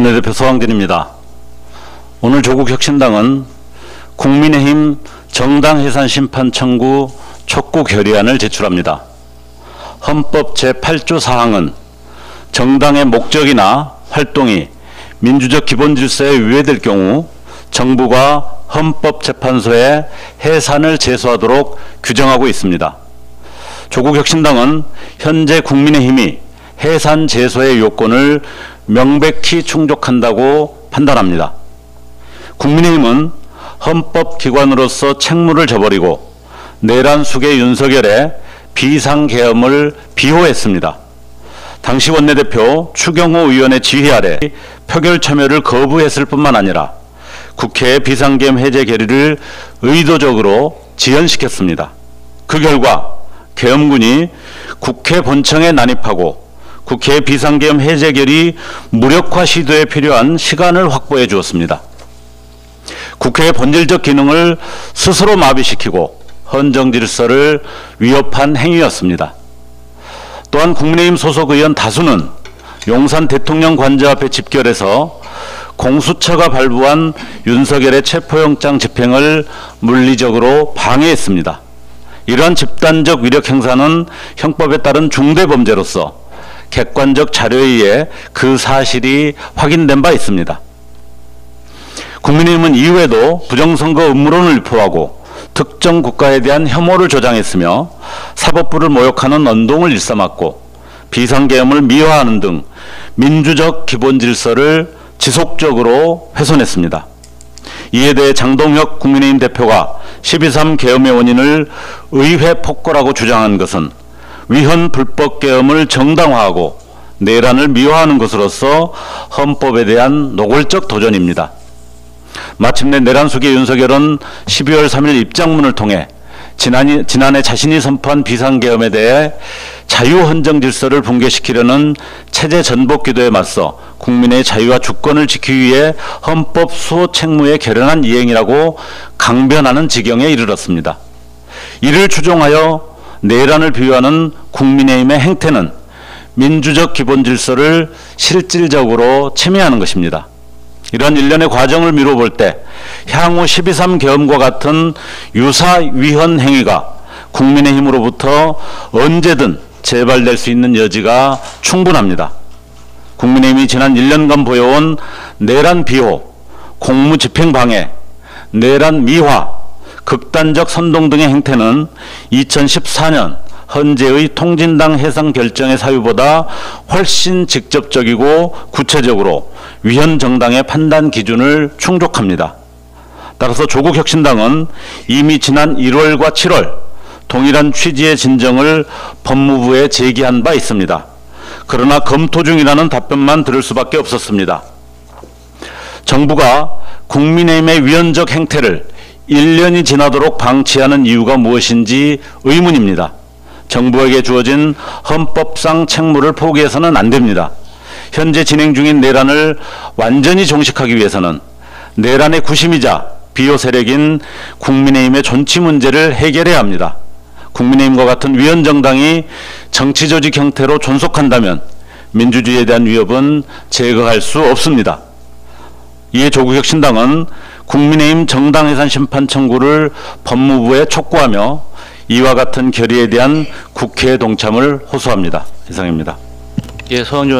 원내대표 서왕진입니다. 오늘 조국혁신당은 국민의힘 정당해산 심판 청구 촉구 결의안을 제출합니다. 헌법 제8조 사항은 정당의 목적이나 활동이 민주적 기본 질서에 위배될 경우 정부가 헌법재판소에 해산을 제소하도록 규정하고 있습니다. 조국혁신당은 현재 국민의힘이 해산 제소의 요건을 명백히 충족한다고 판단합니다. 국민의힘은 헌법기관으로서 책무를 저버리고 내란 수계 윤석열의 비상계엄을 비호했습니다. 당시 원내대표 추경호 의원의 지휘 아래 표결 참여를 거부했을 뿐만 아니라 국회의 비상계엄 해제 결의를 의도적으로 지연시켰습니다. 그 결과 계엄군이 국회 본청에 난입하고 국회의 비상계엄 해제 결의 무력화 시도에 필요한 시간을 확보해 주었습니다. 국회의 본질적 기능을 스스로 마비시키고 헌정 질서를 위협한 행위였습니다. 또한 국민의힘 소속 의원 다수는 용산 대통령 관저 앞에 집결해서 공수처가 발부한 윤석열의 체포영장 집행을 물리적으로 방해했습니다. 이러한 집단적 위력 행사는 형법에 따른 중대범죄로서 객관적 자료에 의해 그 사실이 확인된 바 있습니다. 국민의힘은 이후에도 부정선거 음모론을 유포하고 특정 국가에 대한 혐오를 조장했으며 사법부를 모욕하는 언동을 일삼았고 비상계엄을 미화하는 등 민주적 기본 질서를 지속적으로 훼손했습니다. 이에 대해 장동혁 국민의힘 대표가 12.3 계엄의 원인을 의회 폭거라고 주장한 것은 위헌 불법 계엄을 정당화하고 내란을 미화하는 것으로서 헌법에 대한 노골적 도전입니다. 마침내 내란 수계 윤석열은 12월 3일 입장문을 통해 지난해 자신이 선포한 비상계엄에 대해 자유헌정 질서를 붕괴시키려는 체제 전복 기도에 맞서 국민의 자유와 주권을 지키기 위해 헌법 수호 책무에 결연한 이행이라고 강변하는 지경에 이르렀습니다. 이를 추종하여 내란을 비유하는 국민의힘의 행태는 민주적 기본 질서를 실질적으로 침해하는 것입니다. 이러한 일련의 과정을 미뤄볼 때 향후 12.3 계엄과 같은 유사 위헌 행위가 국민의힘으로부터 언제든 재발될 수 있는 여지가 충분합니다. 국민의힘이 지난 1년간 보여온 내란 비호, 공무집행 방해, 내란 미화, 극단적 선동 등의 행태는 2014년 헌재의 통진당 해상 결정의 사유보다 훨씬 직접적이고 구체적으로 위헌 정당의 판단 기준을 충족합니다. 따라서 조국혁신당은 이미 지난 1월과 7월 동일한 취지의 진정을 법무부에 제기한 바 있습니다. 그러나 검토 중이라는 답변만 들을 수밖에 없었습니다. 정부가 국민의힘의 위헌적 행태를 1년이 지나도록 방치하는 이유가 무엇인지 의문입니다. 정부에게 주어진 헌법상 책무를 포기해서는 안 됩니다. 현재 진행 중인 내란을 완전히 종식하기 위해서는 내란의 구심이자 비호 세력인 국민의힘의 존치 문제를 해결해야 합니다. 국민의힘과 같은 위헌 정당이 정치 조직 형태로 존속한다면 민주주의에 대한 위협은 제거할 수 없습니다. 이에 조국혁신당은 국민의힘 정당해산 심판 청구를 법무부에 촉구하며 이와 같은 결의에 대한 국회의 동참을 호소합니다. 이상입니다. 예, 서영준